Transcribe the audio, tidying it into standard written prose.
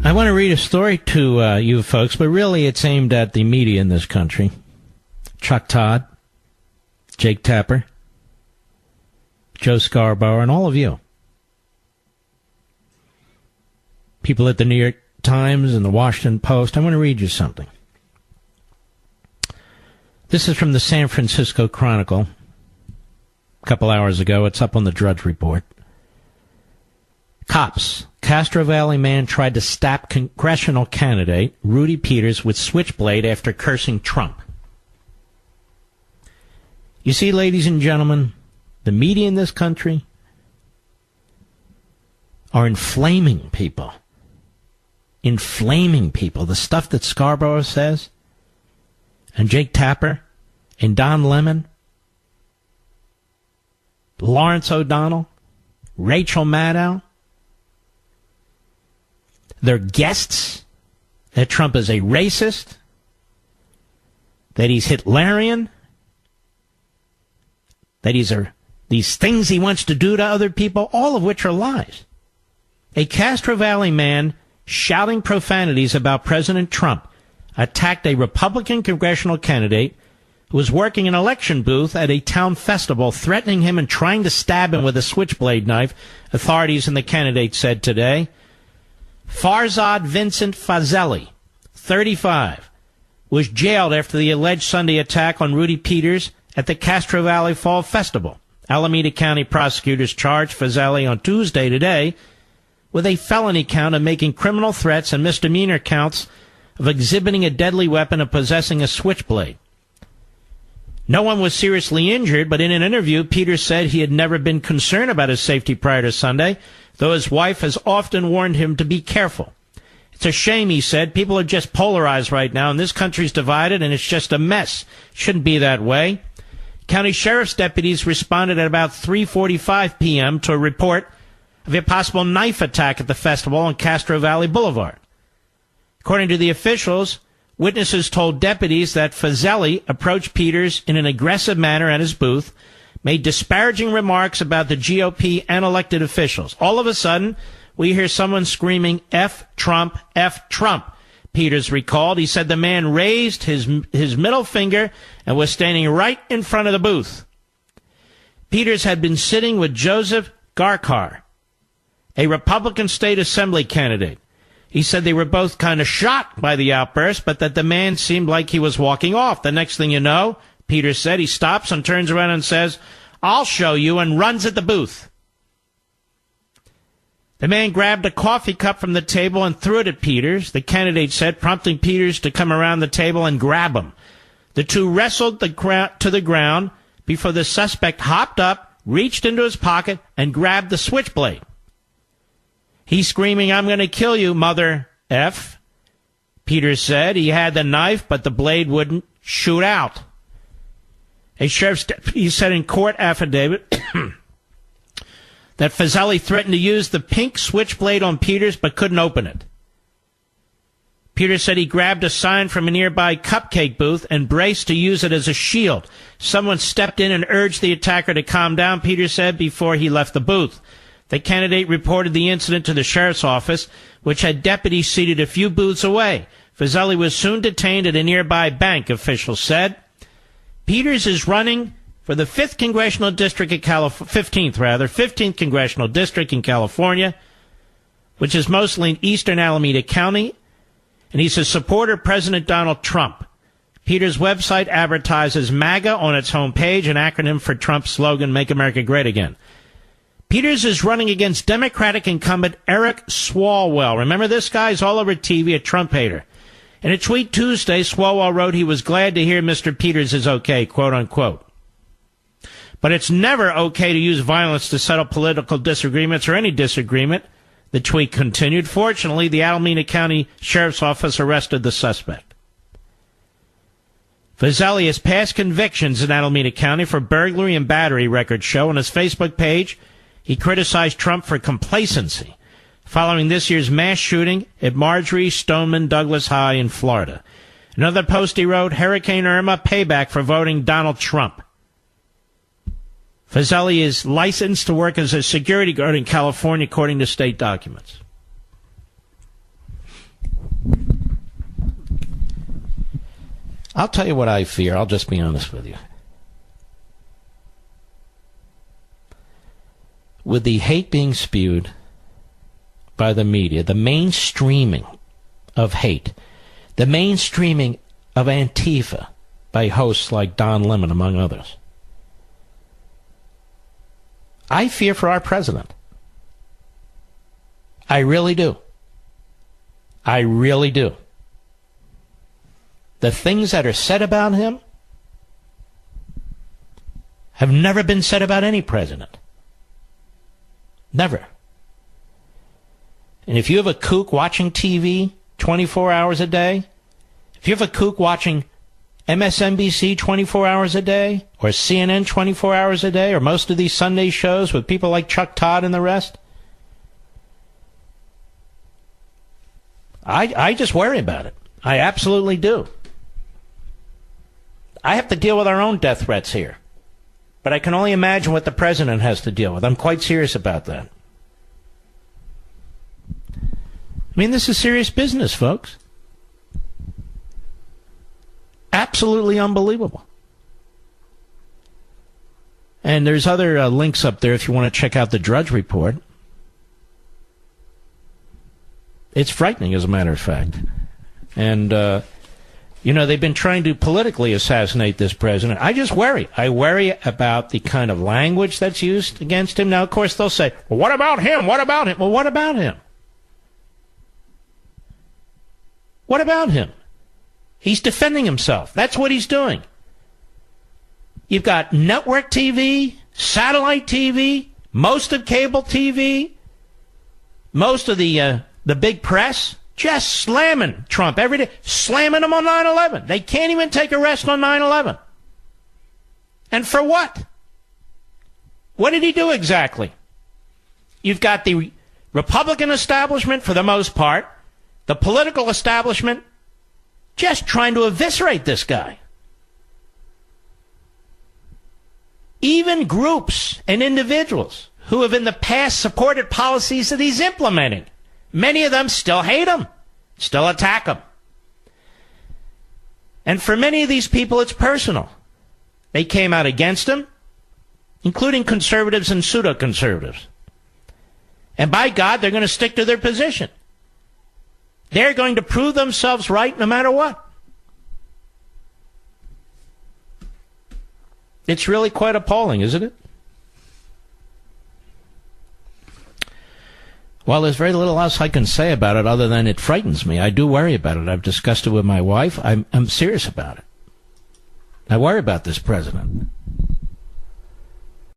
I want to read a story to you folks, but really it's aimed at the media in this country. Chuck Todd, Jake Tapper, Joe Scarborough, and all of you. People at the New York Times and the Washington Post. I want to read you something. This is from the San Francisco Chronicle a couple hours ago. It's up on the Drudge Report. Cops. Castro Valley man tried to stab congressional candidate Rudy Peters with switchblade after cursing Trump. You see, ladies and gentlemen, the media in this country are inflaming people. Inflaming people. The stuff that Scarborough says, and Jake Tapper, and Don Lemon, Lawrence O'Donnell, Rachel Maddow, they're guests, that Trump is a racist, that he's Hitlerian, that these things he wants to do to other people, all of which are lies. A Castro Valley man shouting profanities about President Trump attacked a Republican congressional candidate who was working an election booth at a town festival, threatening him and trying to stab him with a switchblade knife, authorities and the candidate said today. Farzad Vincent Fazeli, 35, was jailed after the alleged Sunday attack on Rudy Peters at the Castro Valley Fall Festival. Alameda County prosecutors charged Fazeli on Tuesday today with a felony count of making criminal threats and misdemeanor counts of exhibiting a deadly weapon and possessing a switchblade. No one was seriously injured, but in an interview, Peters said he had never been concerned about his safety prior to Sunday, though his wife has often warned him to be careful. It's a shame, he said. People are just polarized right now, and this country's divided, and it's just a mess. Shouldn't be that way. County sheriff's deputies responded at about 3:45 p.m. to a report of a possible knife attack at the festival on Castro Valley Boulevard. According to the officials, witnesses told deputies that Fazeli approached Peters in an aggressive manner at his booth, made disparaging remarks about the GOP and elected officials. All of a sudden, we hear someone screaming, F Trump, F Trump, Peters recalled. He said the man raised his middle finger and was standing right in front of the booth. Peters had been sitting with Joseph Garkar, a Republican state assembly candidate. He said they were both kind of shocked by the outburst, but that the man seemed like he was walking off. The next thing you know, Peters said, he stops and turns around and says, I'll show you, and runs at the booth. The man grabbed a coffee cup from the table and threw it at Peters, the candidate said, prompting Peters to come around the table and grab him. The two wrestled to the ground before the suspect hopped up, reached into his pocket, and grabbed the switchblade. He's screaming, I'm going to kill you, mother F. Peters said he had the knife, but the blade wouldn't shoot out. A sheriff's deputy said in court affidavit that Fazeli threatened to use the pink switchblade on Peters, but couldn't open it. Peters said he grabbed a sign from a nearby cupcake booth and braced to use it as a shield. Someone stepped in and urged the attacker to calm down, Peters said, before he left the booth. The candidate reported the incident to the sheriff's office, which had deputies seated a few booths away. Fazeli was soon detained at a nearby bank, officials said. Peters is running for the 5th Congressional District of 15th Congressional District in California, which is mostly in eastern Alameda County, and he's a supporter of President Donald Trump. Peters' website advertises MAGA on its homepage, an acronym for Trump's slogan, Make America Great Again. Peters is running against Democratic incumbent Eric Swalwell. Remember this guy? He's all over TV, a Trump hater. In a tweet Tuesday, Swalwell wrote he was glad to hear Mr. Peters is okay, quote unquote. But it's never okay to use violence to settle political disagreements or any disagreement, the tweet continued. Fortunately, the Alameda County Sheriff's Office arrested the suspect. Fazeli has past convictions in Alameda County for burglary and battery, records show. On his Facebook page, he criticized Trump for complacency following this year's mass shooting at Marjorie Stoneman Douglas High in Florida. Another post he wrote, Hurricane Irma, payback for voting Donald Trump. Fazeli is licensed to work as a security guard in California, according to state documents. I'll tell you what I fear. I'll just be honest with you. With the hate being spewed by the media, the mainstreaming of hate, the mainstreaming of Antifa by hosts like Don Lemon, among others, I fear for our president. I really do. I really do. The things that are said about him have never been said about any president. Never. And if you have a kook watching TV 24 hours a day, if you have a kook watching MSNBC 24 hours a day, or CNN 24 hours a day, or most of these Sunday shows with people like Chuck Todd and the rest, I just worry about it. I absolutely do. I have to deal with our own death threats here. But I can only imagine what the president has to deal with. I'm quite serious about that. I mean, this is serious business, folks. Absolutely unbelievable. And there's other links up there if you want to check out the Drudge Report. It's frightening, as a matter of fact. And, they've been trying to politically assassinate this president. I just worry. I worry about the kind of language that's used against him. Now, of course, they'll say, well, what about him? What about him? Well, what about him? What about him? He's defending himself. That's what he's doing. You've got network TV, satellite TV, most of cable TV, most of the big press, just slamming Trump every day, slamming him on 9/11. They can't even take a rest on 9/11. And for what? What did he do exactly? You've got the Republican establishment, for the most part, the political establishment, just trying to eviscerate this guy. Even groups and individuals who have in the past supported policies that he's implementing, many of them still hate him, still attack him. And for many of these people, it's personal. They came out against him, including conservatives and pseudo-conservatives. And by God, they're going to stick to their position. They're going to prove themselves right no matter what. It's really quite appalling, isn't it? Well, there's very little else I can say about it other than it frightens me. I do worry about it. I've discussed it with my wife. I'm serious about it. I worry about this president.